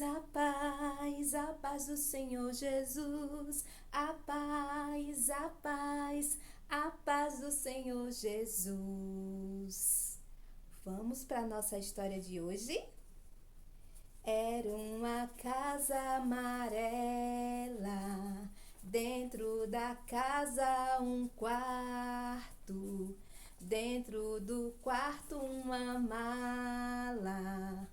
a paz do Senhor Jesus, a paz, a paz do Senhor Jesus. Vamos para a nossa história de hoje? Era uma casa amarela, dentro da casa um quarto, dentro do quarto uma mala.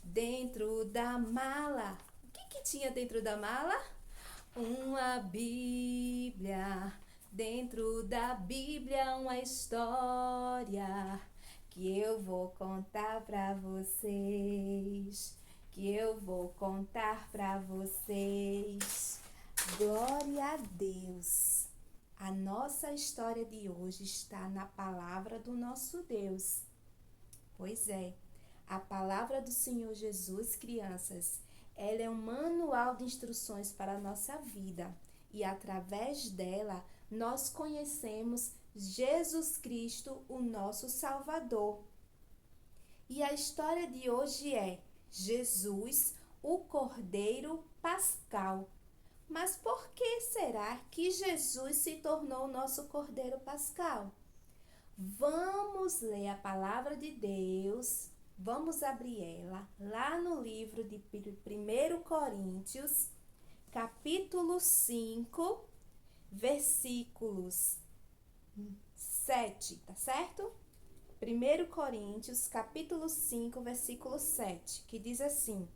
Dentro da mala, o que tinha dentro da mala? Uma Bíblia. Dentro da Bíblia uma história que eu vou contar para vocês. Glória a Deus. A nossa história de hoje está na palavra do nosso Deus. Pois é. A palavra do Senhor Jesus, crianças, ela é um manual de instruções para a nossa vida e através dela nós conhecemos Jesus Cristo, o nosso Salvador. E a história de hoje é Jesus, o Cordeiro Pascal. Mas por que será que Jesus se tornou o nosso Cordeiro Pascal? Vamos ler a palavra de Deus. Vamos abrir ela lá no livro de 1 Coríntios, capítulo 5, versículos 7, tá certo? 1 Coríntios, capítulo 5, versículo 7, que diz assim: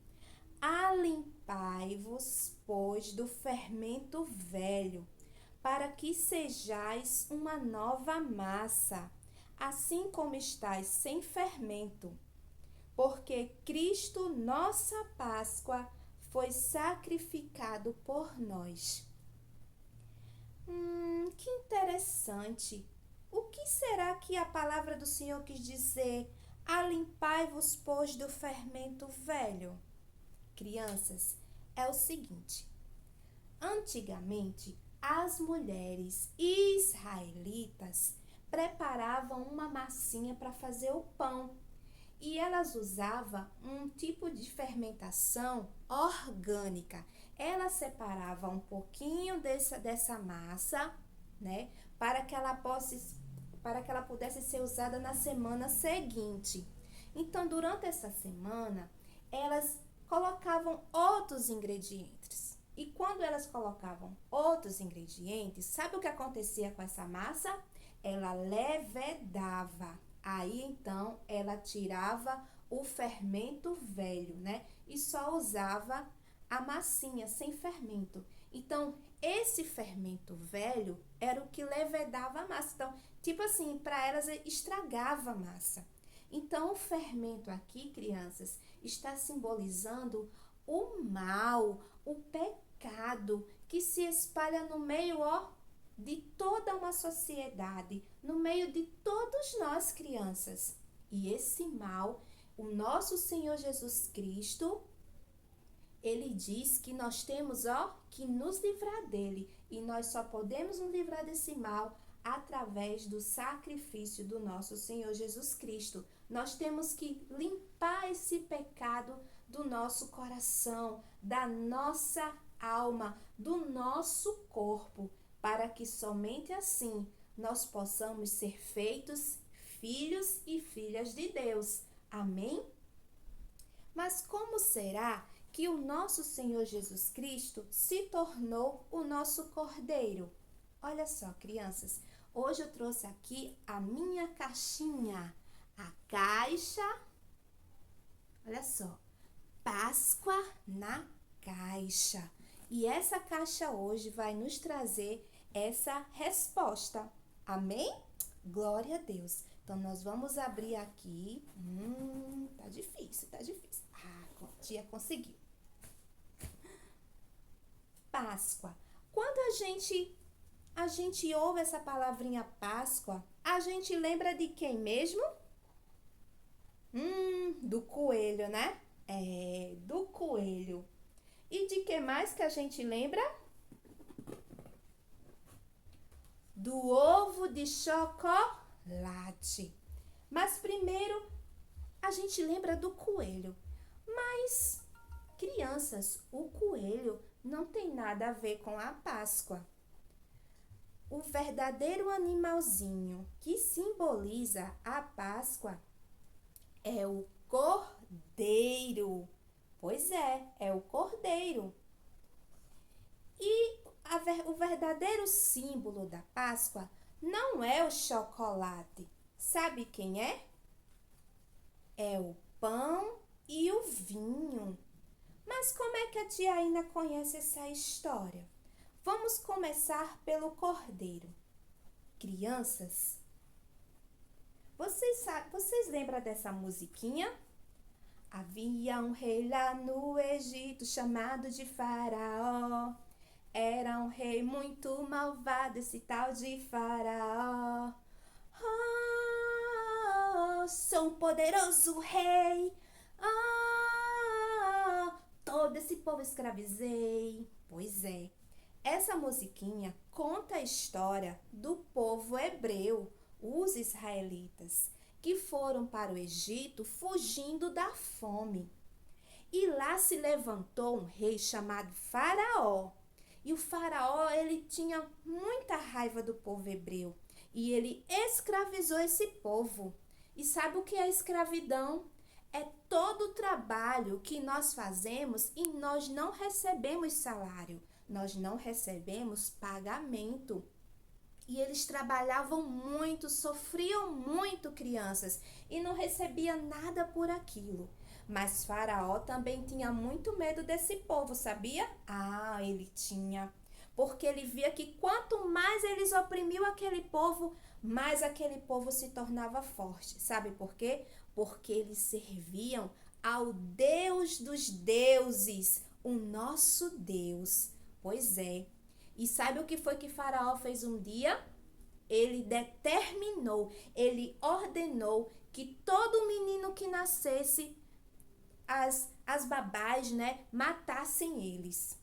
Alimpai-vos, pois, do fermento velho, para que sejais uma nova massa, assim como estáis sem fermento. Porque Cristo, nossa Páscoa, foi sacrificado por nós. Que interessante! O que será que a palavra do Senhor quis dizer? Alimpai-vos, pois, do fermento velho. Crianças, é o seguinte: antigamente, as mulheres israelitas preparavam uma massinha para fazer o pão. E elas usavam um tipo de fermentação orgânica. Ela separava um pouquinho dessa massa, né, para que ela pudesse ser usada na semana seguinte. Então, durante essa semana, elas colocavam outros ingredientes. E quando elas colocavam outros ingredientes, sabe o que acontecia com essa massa? Ela levedava. Aí, então, ela tirava o fermento velho, né? E só usava a massinha sem fermento. Então, esse fermento velho era o que levedava a massa. Então, tipo assim, para elas estragava a massa. Então, o fermento aqui, crianças, está simbolizando o mal, o pecado que se espalha no meio, de toda uma sociedade, no meio de todos nós, crianças. E esse mal, o nosso Senhor Jesus Cristo, ele diz que nós temos, que nos livrar dele. E nós só podemos nos livrar desse mal através do sacrifício do nosso Senhor Jesus Cristo. Nós temos que limpar esse pecado do nosso coração, da nossa alma, do nosso corpo, para que somente assim nós possamos ser feitos filhos e filhas de Deus. Amém? Mas como será que o nosso Senhor Jesus Cristo se tornou o nosso Cordeiro? Olha só, crianças, hoje eu trouxe aqui a minha caixinha, a caixa, olha só, Páscoa na caixa. E essa caixa hoje vai nos trazer essa resposta. Amém? Glória a Deus. Então, nós vamos abrir aqui. Tá difícil. A tia conseguiu. Páscoa. Quando a gente ouve essa palavrinha Páscoa, a gente lembra de quem mesmo? Do coelho, né? Do coelho. E de que mais que a gente lembra? Do ovo de chocolate. Mas primeiro a gente lembra do coelho. Mas, criança, Crianças, o coelho não tem nada a ver com a Páscoa. O verdadeiro animalzinho que simboliza a Páscoa é o cordeiro. Pois é o cordeiro. E o verdadeiro símbolo da Páscoa não é o chocolate. Sabe quem é? É o pão e o vinho. Mas como é que a tia Aina conhece essa história? Vamos começar pelo cordeiro. Crianças, vocês lembram dessa musiquinha? Havia um rei lá no Egito chamado de Faraó. Era um rei muito malvado, esse tal de Faraó. Oh, sou um poderoso rei. Oh, todo esse povo escravizei. Pois é. Essa musiquinha conta a história do povo hebreu, os israelitas, que foram para o Egito fugindo da fome. E lá se levantou um rei chamado Faraó. E o Faraó, ele tinha muita raiva do povo hebreu. E ele escravizou esse povo. E sabe o que é escravidão? É todo o trabalho que nós fazemos e nós não recebemos salário. Nós não recebemos pagamento. E eles trabalhavam muito, sofriam muito, crianças, e não recebia nada por aquilo. Mas Faraó também tinha muito medo desse povo, sabia? Ah, ele tinha. Porque ele via que quanto mais eles oprimiam aquele povo, mais aquele povo se tornava forte. Sabe por quê? Porque eles serviam ao Deus dos deuses, o nosso Deus. Pois é. E sabe o que foi que Faraó fez um dia? Ele determinou, ele ordenou que todo menino que nascesse, as babás, matassem eles.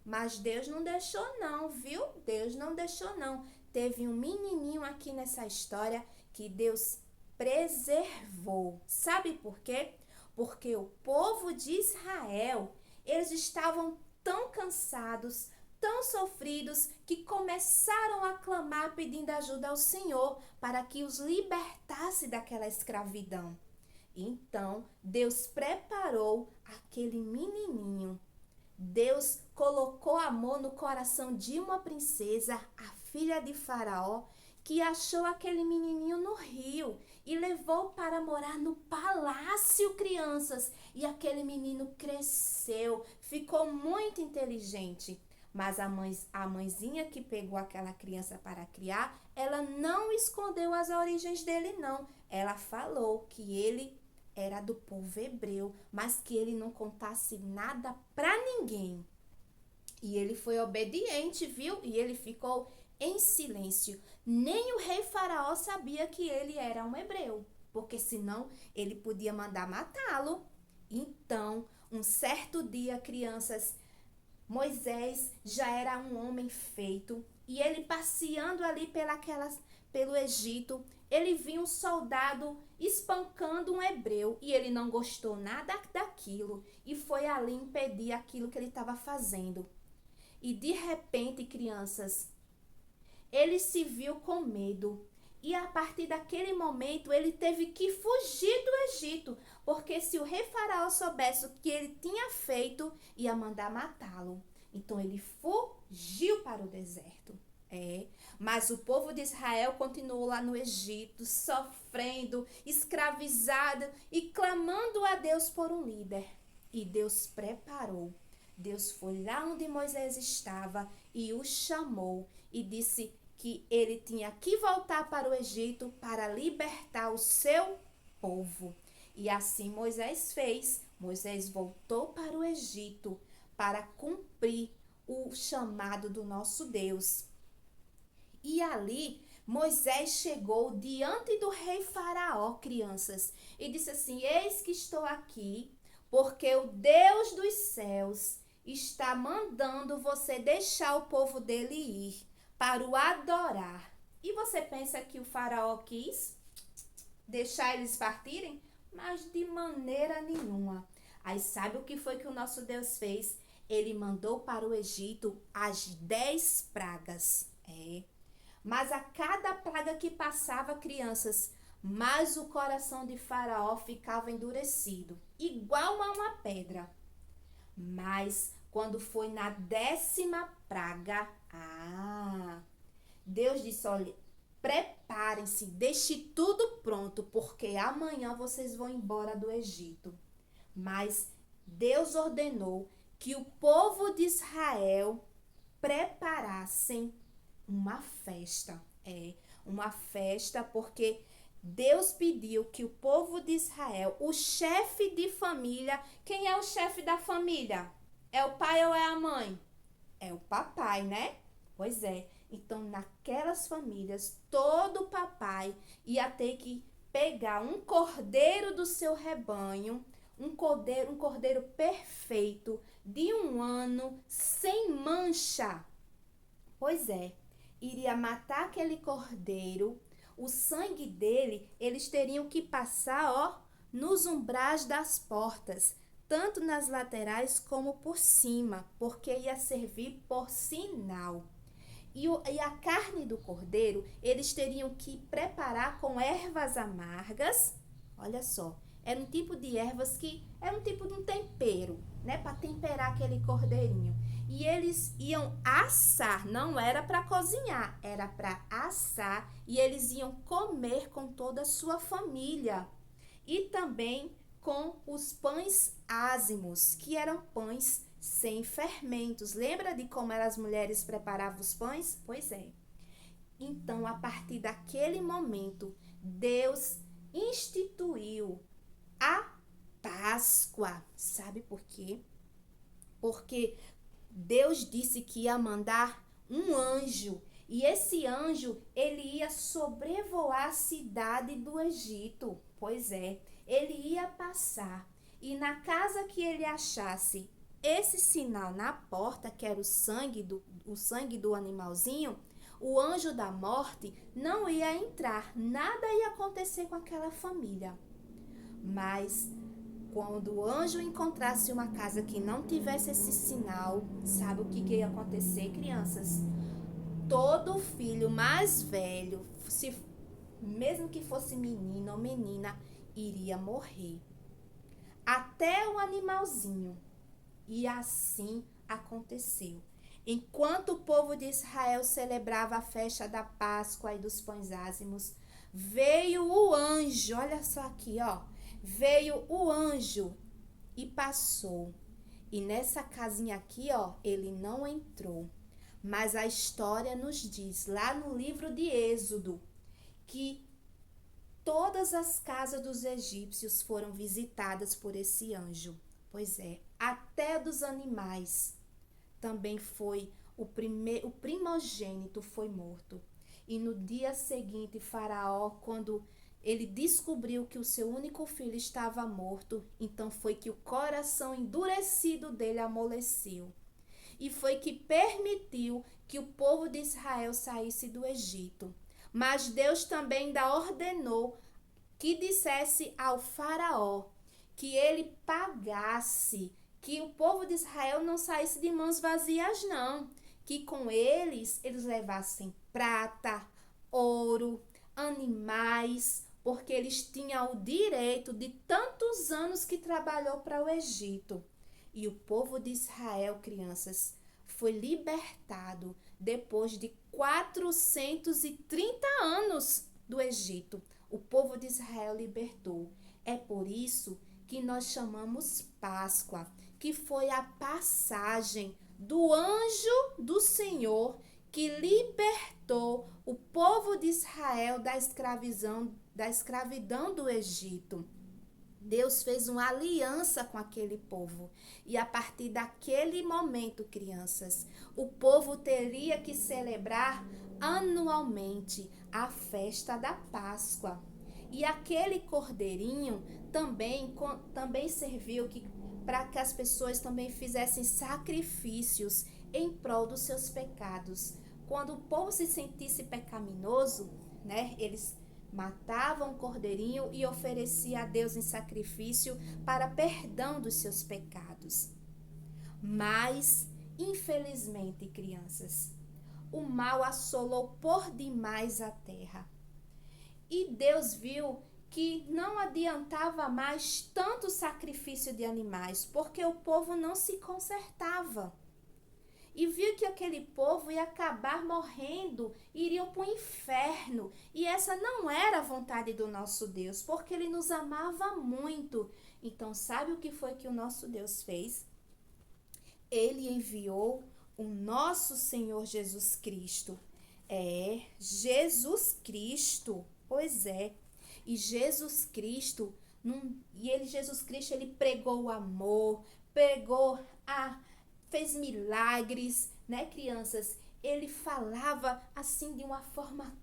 Mas Deus não deixou não, viu? Deus não deixou não. Teve um menininho aqui nessa história que Deus preservou. Sabe por quê? Porque o povo de Israel, eles estavam tão cansados, tão sofridos, que começaram a clamar pedindo ajuda ao Senhor para que os libertasse daquela escravidão. Então, Deus preparou aquele menininho. Deus colocou amor no coração de uma princesa, a filha de Faraó, que achou aquele menininho no rio e levou para morar no palácio, crianças. E aquele menino cresceu, ficou muito inteligente. Mas a mãezinha que pegou aquela criança para criar, ela não escondeu as origens dele, não. Ela falou que ele era do povo hebreu, mas que ele não contasse nada para ninguém. E ele foi obediente, viu? E ele ficou em silêncio. Nem o rei Faraó sabia que ele era um hebreu, porque senão ele podia mandar matá-lo. Então, um certo dia, crianças, Moisés já era um homem feito e ele passeando ali pelo Egito, ele viu um soldado espancando um hebreu e ele não gostou nada daquilo e foi ali impedir aquilo que ele estava fazendo. E de repente, crianças, ele se viu com medo. E a partir daquele momento, ele teve que fugir do Egito, porque se o rei Faraó soubesse o que ele tinha feito, ia mandar matá-lo. Então, ele fugiu para o deserto. Mas o povo de Israel continuou lá no Egito, sofrendo, escravizado e clamando a Deus por um líder. E Deus preparou. Deus foi lá onde Moisés estava e o chamou e disse que ele tinha que voltar para o Egito para libertar o seu povo. E assim Moisés fez. Moisés voltou para o Egito para cumprir o chamado do nosso Deus. E ali Moisés chegou diante do rei Faraó, crianças, e disse assim: eis que estou aqui, porque o Deus dos céus está mandando você deixar o povo dele ir para o adorar. E você pensa que o Faraó quis deixar eles partirem? Mas de maneira nenhuma. Aí Mas sabe o que foi que o nosso Deus fez? Ele mandou para o Egito as 10 pragas. Mas a cada praga que passava, crianças, mais o coração de Faraó ficava endurecido, igual a uma pedra. Mas quando foi na 10ª praga, Deus disse, olha, preparem-se, deixe tudo pronto, porque amanhã vocês vão embora do Egito. Mas Deus ordenou que o povo de Israel preparassem uma festa. Uma festa porque Deus pediu que o povo de Israel, o chefe de família, quem é o chefe da família? É o pai ou é a mãe? É o papai, né? Pois é. Então, naquelas famílias, todo papai ia ter que pegar um cordeiro do seu rebanho, um cordeiro perfeito, de 1 ano, sem mancha. Pois é, iria matar aquele cordeiro, o sangue dele, eles teriam que passar, nos umbrais das portas, tanto nas laterais como por cima, porque ia servir por sinal. E a carne do cordeiro, eles teriam que preparar com ervas amargas. Olha só, era um tipo de ervas que era um tipo de um tempero, né? Para temperar aquele cordeirinho. E eles iam assar, não era para cozinhar, era para assar. E eles iam comer com toda a sua família. E também com os pães ázimos, que eram pães sem fermentos. Lembra de como as mulheres preparavam os pães? Pois é. Então, a partir daquele momento, Deus instituiu a Páscoa. Sabe por quê? Porque Deus disse que ia mandar um anjo. E esse anjo, ele ia sobrevoar a cidade do Egito. Pois é, ele ia passar. E na casa que ele achasse esse sinal na porta, que era o sangue do animalzinho, o anjo da morte não ia entrar, nada ia acontecer com aquela família. Mas quando o anjo encontrasse uma casa que não tivesse esse sinal, sabe o que ia acontecer, crianças? Todo filho mais velho, mesmo que fosse menino ou menina, iria morrer. Até o animalzinho. E assim aconteceu. Enquanto o povo de Israel celebrava a festa da Páscoa e dos pães ázimos, veio o anjo, olha só aqui, veio o anjo e passou. E nessa casinha aqui, ele não entrou. Mas a história nos diz, lá no livro de Êxodo, que todas as casas dos egípcios foram visitadas por esse anjo. Pois é, até dos animais também foi o primogênito foi morto. E no dia seguinte, Faraó, quando ele descobriu que o seu único filho estava morto, então foi que o coração endurecido dele amoleceu. E foi que permitiu que o povo de Israel saísse do Egito. Mas Deus também ainda ordenou que dissesse ao Faraó que ele pagasse, que o povo de Israel não saísse de mãos vazias, não. Que com eles levassem prata, ouro, animais, porque eles tinham o direito de tantos anos que trabalhou para o Egito. E o povo de Israel, crianças, foi libertado depois de 430 anos do Egito. O povo de Israel libertou. É por isso que nós chamamos Páscoa, que foi a passagem do anjo do Senhor que libertou o povo de Israel da escravidão do Egito. Deus fez uma aliança com aquele povo. E a partir daquele momento, crianças, o povo teria que celebrar anualmente a festa da Páscoa. E aquele cordeirinho também serviu para que as pessoas também fizessem sacrifícios em prol dos seus pecados. Quando o povo se sentisse pecaminoso, né, eles matava um cordeirinho e oferecia a Deus em sacrifício para perdão dos seus pecados. Mas, infelizmente, crianças, o mal assolou por demais a terra. E Deus viu que não adiantava mais tanto sacrifício de animais, porque o povo não se consertava. E viu que aquele povo ia acabar morrendo, iriam para o inferno. E essa não era a vontade do nosso Deus, porque Ele nos amava muito. Então, sabe o que foi que o nosso Deus fez? Ele enviou o nosso Senhor Jesus Cristo. Jesus Cristo, pois é. E Jesus Cristo, Jesus Cristo, ele pregou o amor, fez milagres, né, crianças? Ele falava assim de uma forma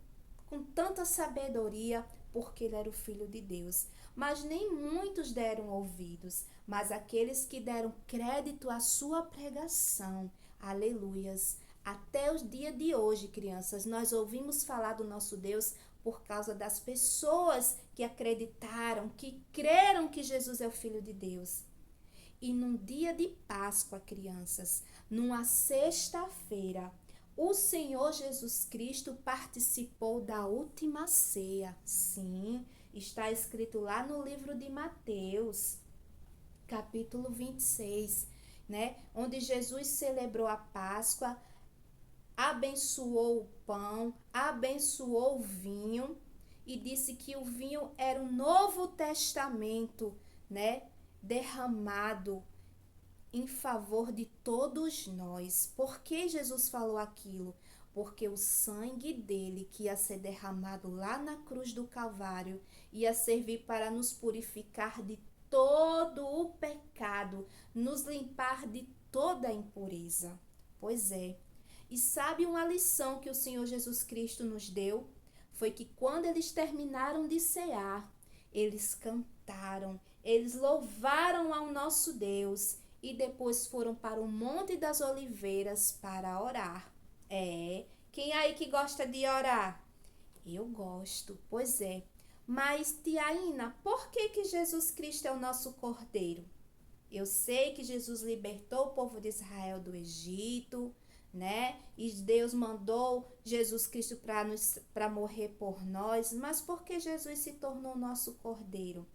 com tanta sabedoria, porque ele era o Filho de Deus. Mas nem muitos deram ouvidos, mas aqueles que deram crédito à sua pregação, aleluias. Até o dia de hoje, crianças, nós ouvimos falar do nosso Deus por causa das pessoas que acreditaram, que creram que Jesus é o Filho de Deus. E num dia de Páscoa, crianças, numa sexta-feira, o Senhor Jesus Cristo participou da última ceia. Sim, está escrito lá no livro de Mateus, capítulo 26, né? Onde Jesus celebrou a Páscoa, abençoou o pão, abençoou o vinho e disse que o vinho era o Novo Testamento, né? Derramado em favor de todos nós. Por que Jesus falou aquilo? Porque o sangue dele, que ia ser derramado lá na cruz do Calvário, ia servir para nos purificar de todo o pecado, nos limpar de toda a impureza. Pois é. E sabe uma lição que o Senhor Jesus Cristo nos deu? Foi que quando eles terminaram de cear, eles cantaram, eles louvaram ao nosso Deus e depois foram para o Monte das Oliveiras para orar. Quem aí que gosta de orar? Eu gosto, pois é. Mas, Tiaína, por que Jesus Cristo é o nosso Cordeiro? Eu sei que Jesus libertou o povo de Israel do Egito, né? E Deus mandou Jesus Cristo para morrer por nós, mas por que Jesus se tornou nosso Cordeiro?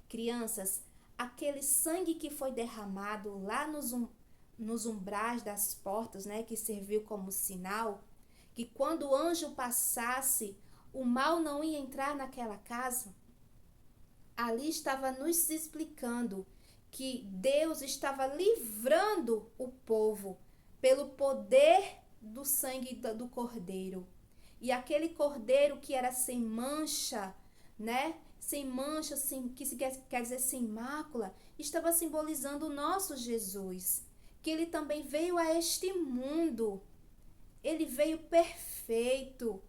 Crianças, aquele sangue que foi derramado lá nos umbrais das portas, né, que serviu como sinal, que quando o anjo passasse, o mal não ia entrar naquela casa. Ali estava nos explicando que Deus estava livrando o povo pelo poder do sangue do cordeiro. E aquele cordeiro que era sem mancha, né? Sem mancha, quer dizer sem mácula, estava simbolizando o nosso Jesus, que ele também veio a este mundo. Ele veio perfeito.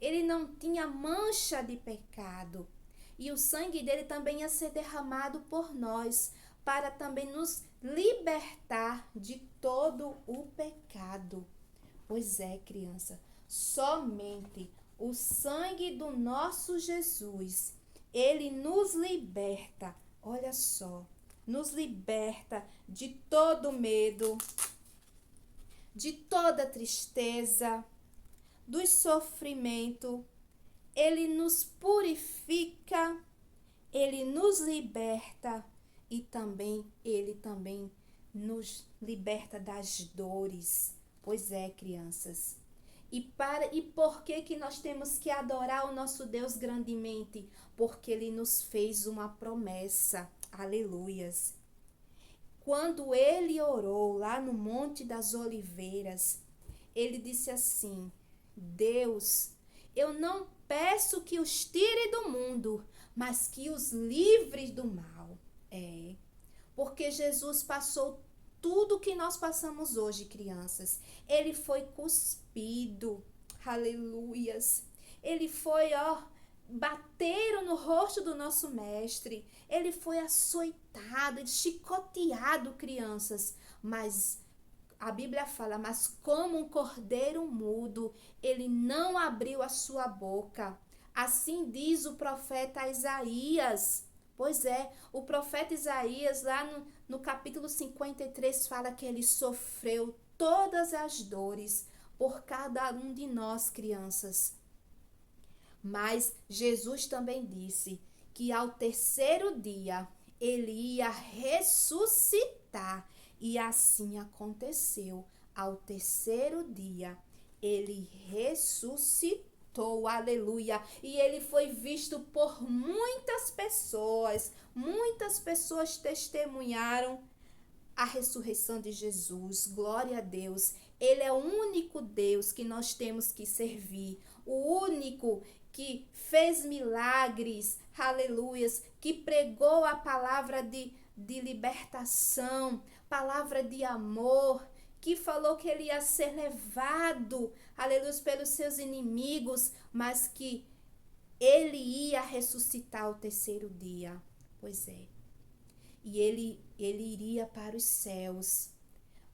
Ele não tinha mancha de pecado. E o sangue dele também ia ser derramado por nós, para também nos libertar de todo o pecado. Pois é, criança, somente o sangue do nosso Jesus, ele nos liberta, olha só, nos liberta de todo medo, de toda tristeza, do sofrimento. Ele nos purifica, ele nos liberta e ele também nos liberta das dores. Pois é, crianças. E por que nós temos que adorar o nosso Deus grandemente? Porque ele nos fez uma promessa. Aleluias. Quando ele orou lá no Monte das Oliveiras, ele disse assim: Deus, eu não peço que os tire do mundo, mas que os livre do mal. Porque Jesus passou tudo que nós passamos hoje, crianças. Ele foi cuspido, aleluias. Ele foi, bateram no rosto do nosso mestre. Ele foi açoitado, chicoteado, crianças. Mas a Bíblia fala, mas como um cordeiro mudo, ele não abriu a sua boca. Assim diz o profeta Isaías. Pois é, o profeta Isaías, lá no capítulo 53, fala que ele sofreu todas as dores por cada um de nós, crianças. Mas Jesus também disse que ao terceiro dia ele ia ressuscitar. E assim aconteceu. Ao terceiro dia ele ressuscitou, aleluia. E ele foi visto por muitas pessoas. Muitas pessoas testemunharam a ressurreição de Jesus. Glória a Deus. Ele é o único Deus que nós temos que servir. O único que fez milagres, aleluias, que pregou a palavra de libertação, palavra de amor, que falou que ele ia ser levado, aleluia, pelos seus inimigos, mas que ele ia ressuscitar ao terceiro dia. Pois é. E ele iria para os céus.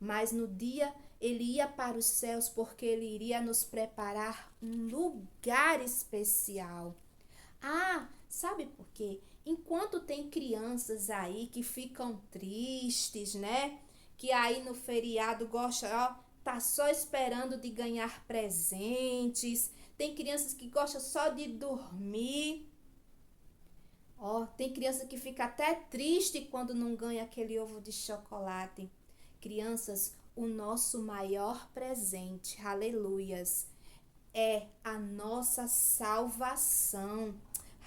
Mas no dia ele ia para os céus porque ele iria nos preparar um lugar especial. Ah, sabe por quê? Enquanto tem crianças aí que ficam tristes, né? Que aí no feriado gosta, ó, tá só esperando de ganhar presentes. Tem crianças que gostam só de dormir. Ó, tem criança que fica até triste quando não ganha aquele ovo de chocolate. Crianças, o nosso maior presente, aleluias, é a nossa salvação.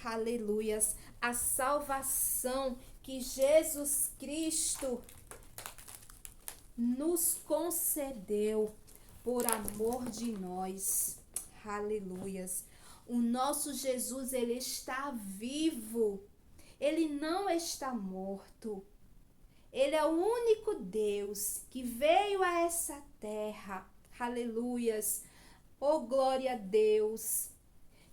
Aleluias, a salvação que Jesus Cristo nos concedeu por amor de nós. Aleluias. O nosso Jesus, ele está vivo. Ele não está morto. Ele é o único Deus que veio a essa terra. Aleluias. Oh, glória a Deus,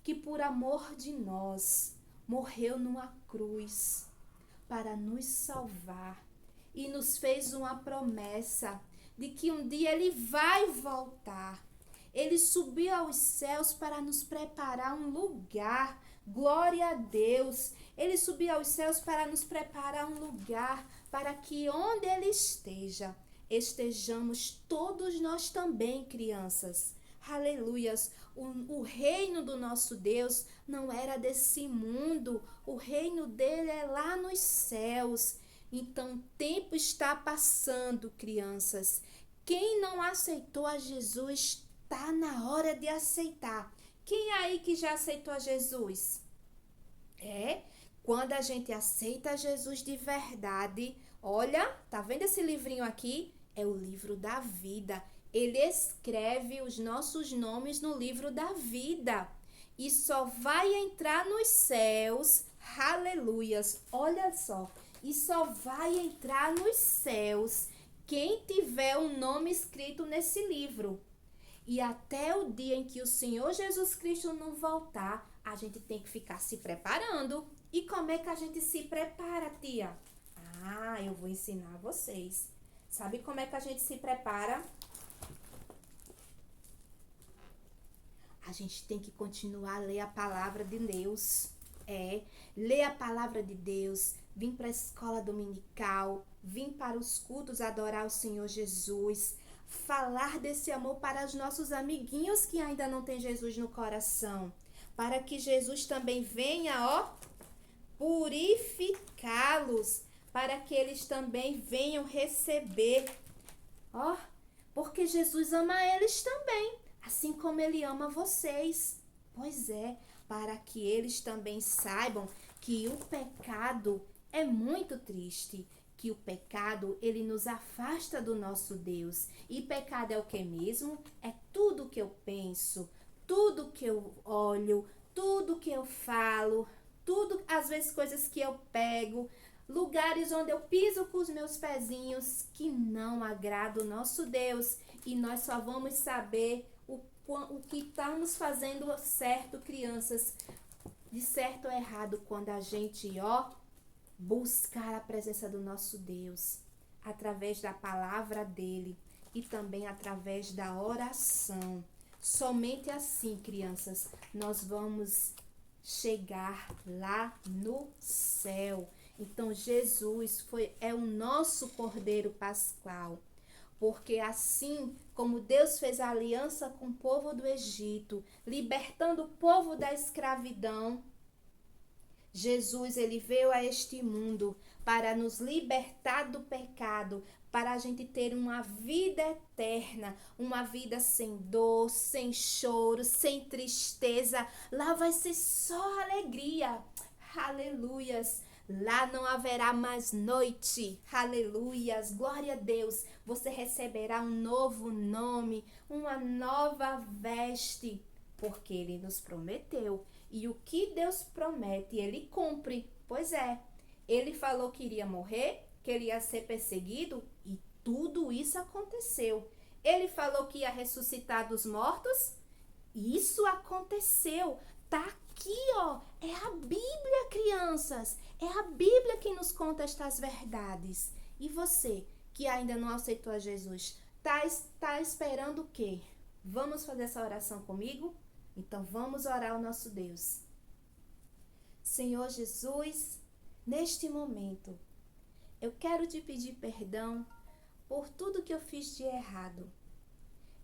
que por amor de nós morreu numa cruz para nos salvar e nos fez uma promessa de que um dia ele vai voltar. Ele subiu aos céus para nos preparar um lugar. Glória a Deus. Ele subiu aos céus para nos preparar um lugar para que onde ele esteja, estejamos todos nós também, crianças. Aleluias. O reino do nosso Deus não era desse mundo. O reino dele é lá nos céus. Então, o tempo está passando, crianças. Quem não aceitou a Jesus, está na hora de aceitar. Quem aí que já aceitou a Jesus? Quando a gente aceita Jesus de verdade, olha, tá vendo esse livrinho aqui? É o livro da vida. Ele escreve os nossos nomes no livro da vida. E só vai entrar nos céus, aleluias, olha só. E só vai entrar nos céus quem tiver um nome escrito nesse livro. E até o dia em que o Senhor Jesus Cristo não voltar, a gente tem que ficar se preparando. E como é que a gente se prepara, tia? Ah, eu vou ensinar vocês. Sabe como é que a gente se prepara? A gente tem que continuar a ler a palavra de Deus. Ler a palavra de Deus, vir para a escola dominical, vir para os cultos adorar o Senhor Jesus, falar desse amor para os nossos amiguinhos que ainda não têm Jesus no coração, para que Jesus também venha, purificá-los, para que eles também venham receber, porque Jesus ama eles também, assim como ele ama vocês. Pois é, para que eles também saibam que o pecado é muito triste, que o pecado, ele nos afasta do nosso Deus. E pecado é o que mesmo? É tudo que eu penso, tudo que eu olho, tudo que eu falo, tudo, às vezes coisas que eu pego, lugares onde eu piso com os meus pezinhos que não agradam o nosso Deus. E nós só vamos saber o que estamos fazendo certo, crianças, de certo ou errado, quando a gente, buscar a presença do nosso Deus, através da palavra dele e também através da oração. Somente assim, crianças, nós vamos chegar lá no céu. Então Jesus é o nosso Cordeiro Pascual. Porque assim como Deus fez a aliança com o povo do Egito, libertando o povo da escravidão, Jesus, ele veio a este mundo para nos libertar do pecado, para a gente ter uma vida eterna, uma vida sem dor, sem choro, sem tristeza. Lá vai ser só alegria. Aleluias. Lá não haverá mais noite. Aleluias. Glória a Deus. Você receberá um novo nome, uma nova veste, porque ele nos prometeu. E o que Deus promete, ele cumpre. Pois é, ele falou que iria morrer, que ele ia ser perseguido, e tudo isso aconteceu. Ele falou que ia ressuscitar dos mortos, isso aconteceu. Tá aqui, ó. É a Bíblia, crianças. É a Bíblia que nos conta estas verdades. E você, que ainda não aceitou a Jesus, tá esperando o quê? Vamos fazer essa oração comigo? Então vamos orar ao nosso Deus. Senhor Jesus, neste momento, eu quero te pedir perdão por tudo que eu fiz de errado.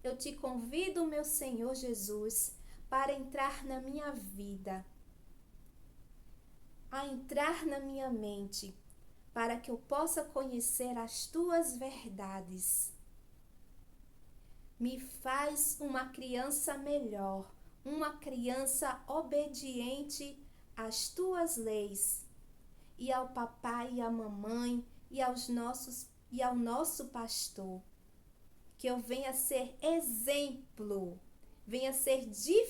Eu te convido, meu Senhor Jesus, para entrar na minha vida, a entrar na minha mente, para que eu possa conhecer as tuas verdades. Me faz uma criança melhor, uma criança obediente às tuas leis, e ao papai e à mamãe e ao nosso pastor. Que eu venha ser exemplo, venha ser diferente